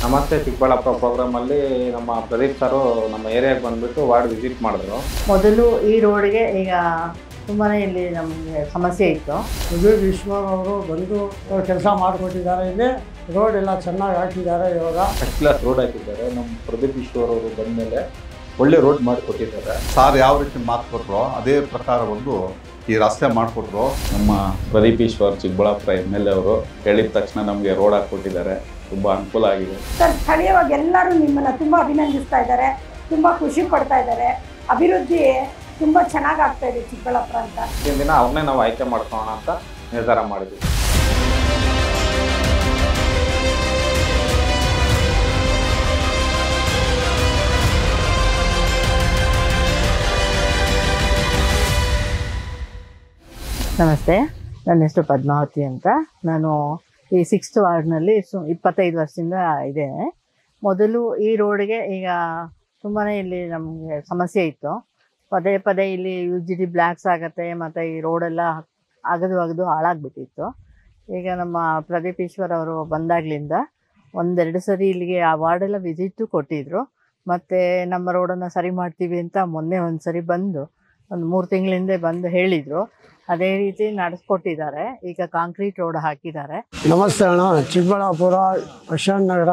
ನಮಸ್ತೆ ಚಿಕ್ಕಬಳ್ಳಾಪುರ ಪ್ರೋಗ್ರಾಮಲ್ಲಿ ನಮ್ಮ ಪ್ರದೀಪ್ ಸರು ನಮ್ಮ ಏರಿಯಾಗೆ ಬಂದುಬಿಟ್ಟು ವಾರ್ಡ್ ವಿಸಿಟ್ ಮಾಡಿದ್ರು. ಮೊದಲು ಈ ರೋಡ್ಗೆ ಈಗ ತುಂಬಾ ಇಲ್ಲಿ ನಮಗೆ ಸಮಸ್ಯೆ ಇತ್ತು. ಪ್ರದೀಪ್ ಈಶ್ವರ್ ಅವರು ಬಂದು ಕೆಲಸ ಮಾಡಿಕೊಟ್ಟಿದ್ದಾರೆ. ಇಲ್ಲಿ ರೋಡ್ ಎಲ್ಲ ಚೆನ್ನಾಗಿ ಹಾಕಿದ್ದಾರೆ. ಇವಾಗ ಫಸ್ಟ್ ಕ್ಲಾಸ್ ರೋಡ್ ಹಾಕಿದ್ದಾರೆ. ನಮ್ಮ ಪ್ರದೀಪ್ ಈಶ್ವರ್ ಅವರು ಬಂದ ಮೇಲೆ ಒಳ್ಳೆ ರೋಡ್ ಮಾಡಿಕೊಟ್ಟಿದ್ದಾರೆ. ಸಾರ್ ಯಾವ ರೀತಿ ಮಾತು ಕೊಟ್ಟರು ಅದೇ ಪ್ರಕಾರ ಒಂದು ಈ ರಸ್ತೆ ಮಾಡಿಕೊಟ್ರು. ನಮ್ಮ ಪ್ರದೀಪ್ ಈಶ್ವರ್ ಚಿಕ್ಕಬಳ್ಳಾಪುರ MLA ಅವರು ಹೇಳಿದ ತಕ್ಷಣ ನಮಗೆ ರೋಡ್ ಹಾಕ್ಕೊಟ್ಟಿದ್ದಾರೆ. ತುಂಬ ಅನುಕೂಲ ಆಗಿದೆ ಸರ್. ಸ್ಥಳೀಯವಾಗಿ ಎಲ್ಲರೂ ನಿಮ್ಮನ್ನು ತುಂಬ ಅಭಿನಂದಿಸ್ತಾ ಇದ್ದಾರೆ, ತುಂಬ ಖುಷಿ ಪಡ್ತಾ ಇದ್ದಾರೆ. ಅಭಿವೃದ್ಧಿ ತುಂಬ ಚೆನ್ನಾಗಿ ಆಗ್ತಾ ಇದೆ ಚಿಕ್ಕಬಳ್ಳಾಪುರ ಅಂತ. ಈ ದಿನ ಅವ್ರನ್ನೇ ನಾವು ಆಯ್ಕೆ ಮಾಡ್ಕೊಳ್ಳೋಣ ಅಂತ ನಿರ್ಧಾರ ಮಾಡಿದ್ವಿ. ನಮಸ್ತೆ, ನನ್ನ ಹೆಸರು ಪದ್ಮಾವತಿ ಅಂತ. ನಾನು ಈ 6th ವಾರ್ಡ್ನಲ್ಲಿ 25 ವರ್ಷದಿಂದ ಇದ್ದೇನೆ. ಮೊದಲು ಈ ರೋಡ್ಗೆ ಈಗ ತುಂಬಾ ಇಲ್ಲಿ ನಮಗೆ ಸಮಸ್ಯೆ ಇತ್ತು. ಪದೇ ಪದೇ ಇಲ್ಲಿ UGD ಬ್ಲ್ಯಾಕ್ಸ್ ಆಗುತ್ತೆ ಮತ್ತು ಈ ರೋಡೆಲ್ಲ ಅಗದು ಹಾಳಾಗ್ಬಿಟ್ಟಿತ್ತು. ಈಗ ನಮ್ಮ ಪ್ರದೀಪ್ ಈಶ್ವರ್ ಅವರು ಬಂದಾಗಲಿಂದ 1-2 ಸರಿ ಇಲ್ಲಿಗೆ ಆ ವಾರ್ಡೆಲ್ಲ ವಿಸಿಟು ಕೊಟ್ಟಿದ್ದರು. ಮತ್ತು ನಮ್ಮ ರೋಡನ್ನು ಸರಿ ಮಾಡ್ತೀವಿ ಅಂತ ಮೊನ್ನೆ ಒಂದು ಸರಿ ಬಂದು ಒಂದು 3 ತಿಂಗಳ ಹಿಂದೆ ಬಂದು ಹೇಳಿದರು. ಅದೇ ರೀತಿ ನಡೆಸ್ಕೊಟ್ಟಿದ್ದಾರೆ. ಈಗ ಕಾಂಕ್ರೀಟ್ ರೋಡ್ ಹಾಕಿದ್ದಾರೆ. ನಮಸ್ತೆ ಅಣ್ಣ. ಚಿಕ್ಕಬಳ್ಳಾಪುರ ಪ್ರಶಾಂತ್ ನಗರ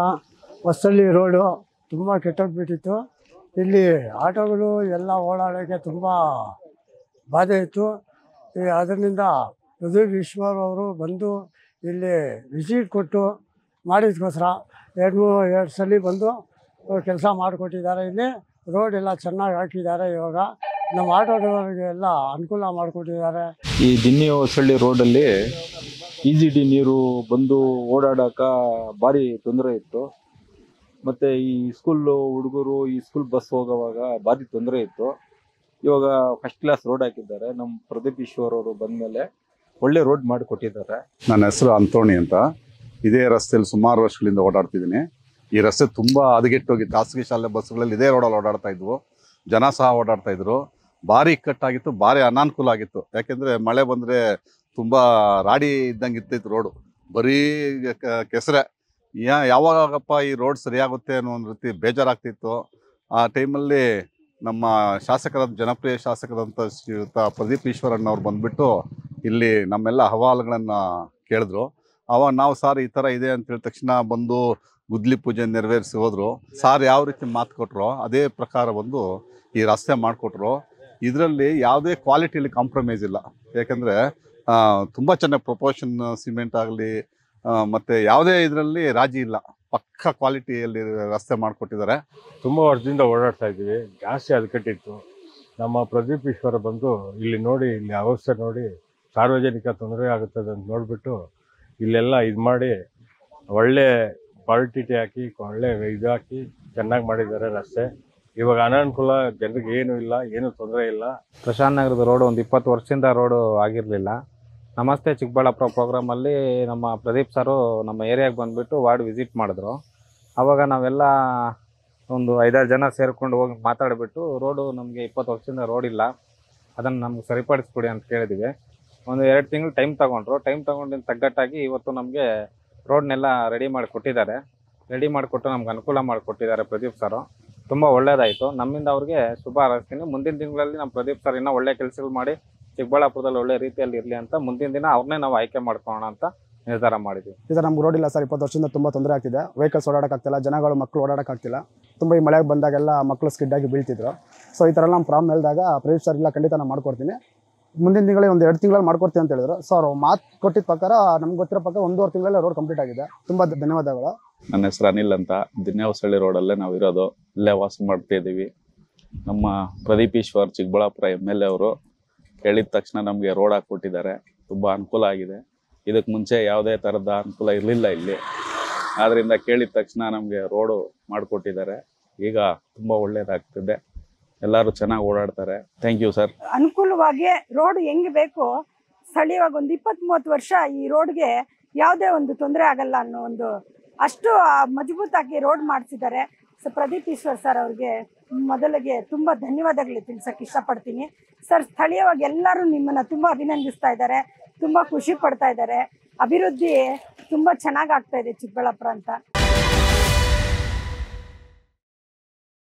ಹೊಸಳ್ಳಿ ರೋಡು ತುಂಬ ಕೆಟ್ಟೋಗ್ಬಿಟ್ಟಿತ್ತು. ಇಲ್ಲಿ ಆಟೋಗಳು ಎಲ್ಲ ಓಡಾಡೋಕ್ಕೆ ತುಂಬ ಬಾಧೆ ಇತ್ತು. ಅದರಿಂದ ಪ್ರದೀಪ್ ಈಶ್ವರ್ ಅವರು ಬಂದು ಇಲ್ಲಿ ವಿಸಿಟ್ ಕೊಟ್ಟು ಮಾಡಿದಕ್ಕೋಸ್ಕರ 2 ಸಲ ಬಂದು ಕೆಲಸ ಮಾಡಿಕೊಟ್ಟಿದ್ದಾರೆ. ಇಲ್ಲಿ ರೋಡ್ ಎಲ್ಲ ಚೆನ್ನಾಗಿ ಹಾಕಿದ್ದಾರೆ. ಇವಾಗ ನಮ್ಮ ಆಟೋದವರಿಗೆ ಎಲ್ಲ ಅನುಕೂಲ ಮಾಡಿಕೊಟ್ಟಿದ್ದಾರೆ. ಈ ದಿನ್ನಿ ಹೊಸಳ್ಳಿ ರೋಡಲ್ಲಿ EGD ನೀರು ಬಂದು ಓಡಾಡೋಕೆ ಭಾರಿ ತೊಂದರೆ ಇತ್ತು. ಮತ್ತು ಈ ಸ್ಕೂಲ್ ಹುಡುಗರು ಈ ಸ್ಕೂಲ್ ಬಸ್ ಹೋಗೋವಾಗ ಭಾರಿ ತೊಂದರೆ ಇತ್ತು. ಇವಾಗ ಫಸ್ಟ್ ಕ್ಲಾಸ್ ರೋಡ್ ಹಾಕಿದ್ದಾರೆ. ನಮ್ಮ ಪ್ರದೀಪ್ ಈಶ್ವರ್ ಅವರು ಬಂದಮೇಲೆ ಒಳ್ಳೆ ರೋಡ್ ಮಾಡಿಕೊಟ್ಟಿದ್ದಾರೆ. ನನ್ನ ಹೆಸರು ಅಂತೋಣಿ ಅಂತ. ಇದೇ ರಸ್ತೆಯಲ್ಲಿ ಸುಮಾರು ವರ್ಷಗಳಿಂದ ಓಡಾಡ್ತಿದ್ದೀನಿ. ಈ ರಸ್ತೆ ತುಂಬ ಹದಗೆಟ್ಟೋಗಿತ್ತು. ಖಾಸಗಿ ಶಾಲೆ ಬಸ್ಗಳಲ್ಲಿ ಇದೇ ರೋಡಲ್ಲಿ ಓಡಾಡ್ತಾ ಇದ್ವು. ಜನ ಸಹ ಓಡಾಡ್ತಾ ಇದ್ರು. ಭಾರಿ ಇಕ್ಕಟ್ಟಾಗಿತ್ತು, ಭಾರಿ ಅನಾನುಕೂಲ ಆಗಿತ್ತು. ಯಾಕೆಂದರೆ ಮಳೆ ಬಂದರೆ ತುಂಬ ರಾಡಿ ಇದ್ದಂಗೆ ಇರ್ತಿತ್ತು ರೋಡು. ಬರೀ ಕೆಸರೆ. ಯಾವಾಗಪ್ಪ ಈ ರೋಡ್ ಸರಿಯಾಗುತ್ತೆ ಅನ್ನೋ ಒಂದು ರೀತಿ ಬೇಜಾರಾಗ್ತಿತ್ತು. ಆ ಟೈಮಲ್ಲಿ ನಮ್ಮ ಜನಪ್ರಿಯ ಶಾಸಕರಂತ ಶ್ರೀಯುತ ಪ್ರದೀಪ್ ಈಶ್ವರಣ್ಣವ್ರು ಬಂದುಬಿಟ್ಟು ಇಲ್ಲಿ ನಮ್ಮೆಲ್ಲ ಅಹವಾಲುಗಳನ್ನು ಕೇಳಿದ್ರು. ಅವಾಗ ನಾವು ಸಾರ್ ಈ ಥರ ಇದೆ ಅಂತ ಹೇಳಿದ ತಕ್ಷಣ ಬಂದು ಗುದ್ಲಿ ಪೂಜೆ ನೆರವೇರಿಸಿ ಹೋದರು. ಸಾರ್ ಯಾವ ರೀತಿ ಮಾತು ಕೊಟ್ಟರು ಅದೇ ಪ್ರಕಾರ ಒಂದು ಈ ರಸ್ತೆ ಮಾಡಿಕೊಟ್ರು. ಇದರಲ್ಲಿ ಯಾವುದೇ ಕ್ವಾಲಿಟಿಯಲ್ಲಿ ಕಾಂಪ್ರಮೈಸ್ ಇಲ್ಲ. ಯಾಕೆಂದರೆ ತುಂಬ ಚೆನ್ನಾಗಿ ಪ್ರೊಪೋರ್ಷನ್ ಸಿಮೆಂಟ್ ಆಗಲಿ ಮತ್ತು ಯಾವುದೇ ಇದರಲ್ಲಿ ರಾಜಿ ಇಲ್ಲ. ಪಕ್ಕ ಕ್ವಾಲಿಟಿಯಲ್ಲಿ ರಸ್ತೆ ಮಾಡಿಕೊಟ್ಟಿದ್ದಾರೆ. ತುಂಬ ವರ್ಷದಿಂದ ಓಡಾಡ್ತಾ ಇದ್ದೀವಿ. ಜಾಸ್ತಿ ಹದಗೆಟ್ಟಿತ್ತು. ನಮ್ಮ ಪ್ರದೀಪ್ ಈಶ್ವರ ಬಂದು ಇಲ್ಲಿ ನೋಡಿ, ಇಲ್ಲಿ ಅವಸ್ಥೆ ನೋಡಿ, ಸಾರ್ವಜನಿಕ ತೊಂದರೆ ಆಗುತ್ತದೆ ಅಂತ ನೋಡಿಬಿಟ್ಟು ಇಲ್ಲೆಲ್ಲ ಇದು ಮಾಡಿ ಒಳ್ಳೆ ಕ್ವಾಲಿಟಿ ಹಾಕಿ ಒಳ್ಳೆ ಇದು ಹಾಕಿ ಚೆನ್ನಾಗಿ ಮಾಡಿದ್ದಾರೆ ರಸ್ತೆ. ಇವಾಗ ಅನಾನುಕೂಲ ಜನರಿಗೆ ಏನೂ ಇಲ್ಲ, ಏನೂ ತೊಂದರೆ ಇಲ್ಲ. ಪ್ರಶಾಂತ್ ನಗರದ ರೋಡು ಒಂದು 20 ವರ್ಷದಿಂದ ರೋಡು ಆಗಿರಲಿಲ್ಲ. ನಮಸ್ತೆ ಚಿಕ್ಕಬಳ್ಳಾಪುರ ಪ್ರೋಗ್ರಾಮಲ್ಲಿ ನಮ್ಮ ಪ್ರದೀಪ್ ಸರು ನಮ್ಮ ಏರಿಯಾಗೆ ಬಂದುಬಿಟ್ಟು ವಾರ್ಡ್ ವಿಸಿಟ್ ಮಾಡಿದ್ರು. ಆವಾಗ ನಾವೆಲ್ಲ ಒಂದು 5-6 ಜನ ಸೇರಿಕೊಂಡು ಹೋಗಿ ಮಾತಾಡಿಬಿಟ್ಟು ರೋಡು ನಮಗೆ 20 ವರ್ಷದಿಂದ ರೋಡ್ ಇಲ್ಲ, ಅದನ್ನು ನಮ್ಗೆ ಸರಿಪಡಿಸ್ಕೊಡಿ ಅಂತ ಕೇಳಿದ್ವಿ. ಒಂದು 2 ತಿಂಗಳು ಟೈಮ್ ತೊಗೊಂಡ್ರು. ಟೈಮ್ ತೊಗೊಂಡಿನ ತಗ್ಗಟ್ಟಾಗಿ ಇವತ್ತು ನಮಗೆ ರೋಡ್ನೆಲ್ಲ ರೆಡಿ ಮಾಡಿಕೊಟ್ಟಿದ್ದಾರೆ. ರೆಡಿ ಮಾಡಿಕೊಟ್ಟು ನಮ್ಗೆ ಅನುಕೂಲ ಮಾಡಿಕೊಟ್ಟಿದ್ದಾರೆ ಪ್ರದೀಪ್ ಸರು. ತುಂಬ ಒಳ್ಳೆಯದಾಯಿತು. ನಮ್ಮಿಂದ ಅವ್ರಿಗೆ ಶುಭ ಹಾರೈಸ್ತೀನಿ. ಮುಂದಿನ ದಿನಗಳಲ್ಲಿ ನಮ್ಮ ಪ್ರದೀಪ್ ಸರ್ ಇನ್ನೂ ಒಳ್ಳೆ ಕೆಲಸಗಳು ಮಾಡಿ ಚಿಕ್ಕಬಳ್ಳಾಪುರದಲ್ಲಿ ಒಳ್ಳೆ ರೀತಿಯಲ್ಲಿ ಇರಲಿ ಅಂತ ಮುಂದಿನ ದಿನ ಅವ್ರನ್ನೇ ನಾವು ಆಯ್ಕೆ ಮಾಡ್ಕೊಳ್ಳೋಣ ಅಂತ ನಿರ್ಧಾರ ಮಾಡಿದ್ವಿ. ಈ ಥರ ನಮ್ಗೆ ರೋಡ್ ಇಲ್ಲ ಸರ್. 20 ವರ್ಷದಿಂದ ತುಂಬ ತೊಂದರೆ ಆಗ್ತಿದೆ. ವೆಹಿಕಲ್ಸ್ ಓಡಾಡೋಕ್ಕಾಗ್ತಿಲ್ಲ, ಜನಗಳು ಮಕ್ಕಳು ಓಡಾಡೋಕ್ಕಾಗ್ತಿಲ್ಲ. ತುಂಬ ಈ ಮಳೆಗೆ ಬಂದಾಗೆಲ್ಲ ಮಕ್ಕಳು ಸ್ಕಿಡ್ಡಾಗಿ ಬೀಳ್ತಿದ್ರು. ಸೊ ಈ ಥರ ಎಲ್ಲ ನಮ್ಮ ಪ್ರಾಬ್ಲಮ್ ಹೇಳಿದಾಗ ಪ್ರದೀಪ್ ಸರ್ ಇಲ್ಲ ಖಂಡಿತ ನಾನು ಮಾಡ್ಕೊಡ್ತೀನಿ, ಮುಂದಿನ ತಿಂಗಳಲ್ಲಿ 1-2 ತಿಂಗಳಲ್ಲಿ ಮಾಡ್ಕೊಡ್ತೀನಿ ಅಂತ ಹೇಳಿದ್ರು. ಸೊ ಅವ್ರು ಮಾತು ಕೊಟ್ಟಿದ್ದ ಪ್ರಕಾರ ನಮ್ಗೆ ಗೊತ್ತಿರೋ ಪ್ರಕಾರ 1-2 ತಿಂಗಳಲ್ಲೇ ರೋಡ್ ಕಂಪ್ಲೀಟ್ ಆಗಿದೆ. ತುಂಬ ಧನ್ಯವಾದಗಳು. ನನ್ನ ಹೆಸರು ಅನಿಲ್ ಅಂತ. ದಿನ್ನಿ ಹೊಸಳ್ಳಿ ರೋಡಲ್ಲೇ ನಾವು ಇರೋದು, ಇಲ್ಲೇ ವಾಸ ಮಾಡ್ತಾಯಿದ್ದೀವಿ. ನಮ್ಮ ಪ್ರದೀಪ್ ಈಶ್ವರ್ ಚಿಕ್ಕಬಳ್ಳಾಪುರ MLA ಅವರು ಹೇಳಿದ ತಕ್ಷಣ ನಮಗೆ ರೋಡ್ ಹಾಕ್ಕೊಟ್ಟಿದ್ದಾರೆ. ತುಂಬ ಅನುಕೂಲ ಆಗಿದೆ. ಇದಕ್ಕೆ ಮುಂಚೆ ಯಾವುದೇ ಥರದ ಅನುಕೂಲ ಇರಲಿಲ್ಲ ಇಲ್ಲಿ. ಆದ್ದರಿಂದ ಕೇಳಿದ ತಕ್ಷಣ ನಮಗೆ ರೋಡು ಮಾಡಿಕೊಟ್ಟಿದ್ದಾರೆ. ಈಗ ತುಂಬ ಒಳ್ಳೆಯದಾಗ್ತಿದೆ. ಎಲ್ಲರೂ ಚೆನ್ನಾಗಿ ಓಡಾಡ್ತಾರೆ. Thank you sir. ಅನುಕೂಲವಾಗಿ ರೋಡ್ ಹೆಂಗೆ ಬೇಕು ಸ್ಥಳೀಯವಾಗಿ ಒಂದು 20-30 ವರ್ಷ ಈ ರೋಡ್ಗೆ ಯಾವುದೇ ಒಂದು ತೊಂದರೆ ಆಗಲ್ಲ ಅನ್ನೋ ಒಂದು ಅಷ್ಟು ಮಜಬೂತಾಗಿ ರೋಡ್ ಮಾಡಿಸಿದ್ದಾರೆ. ಪ್ರದೀಪ್ ಈಶ್ವರ್ ಸರ್ ಅವ್ರಿಗೆ ಮೊದಲಿಗೆ ತುಂಬ ಧನ್ಯವಾದಗಳು ತಿಳಿಸೋಕೆ ಇಷ್ಟಪಡ್ತೀನಿ. ಸರ್, ಸ್ಥಳೀಯವಾಗಿ ಎಲ್ಲರೂ ನಿಮ್ಮನ್ನು ತುಂಬ ಅಭಿನಂದಿಸ್ತಾ ಇದ್ದಾರೆ, ತುಂಬ ಖುಷಿ ಪಡ್ತಾ ಇದ್ದಾರೆ. ಅಭಿವೃದ್ಧಿ ತುಂಬ ಚೆನ್ನಾಗಿ ಆಗ್ತಾ ಇದೆ ಚಿಕ್ಕಬಳ್ಳಾಪುರ ಅಂತ.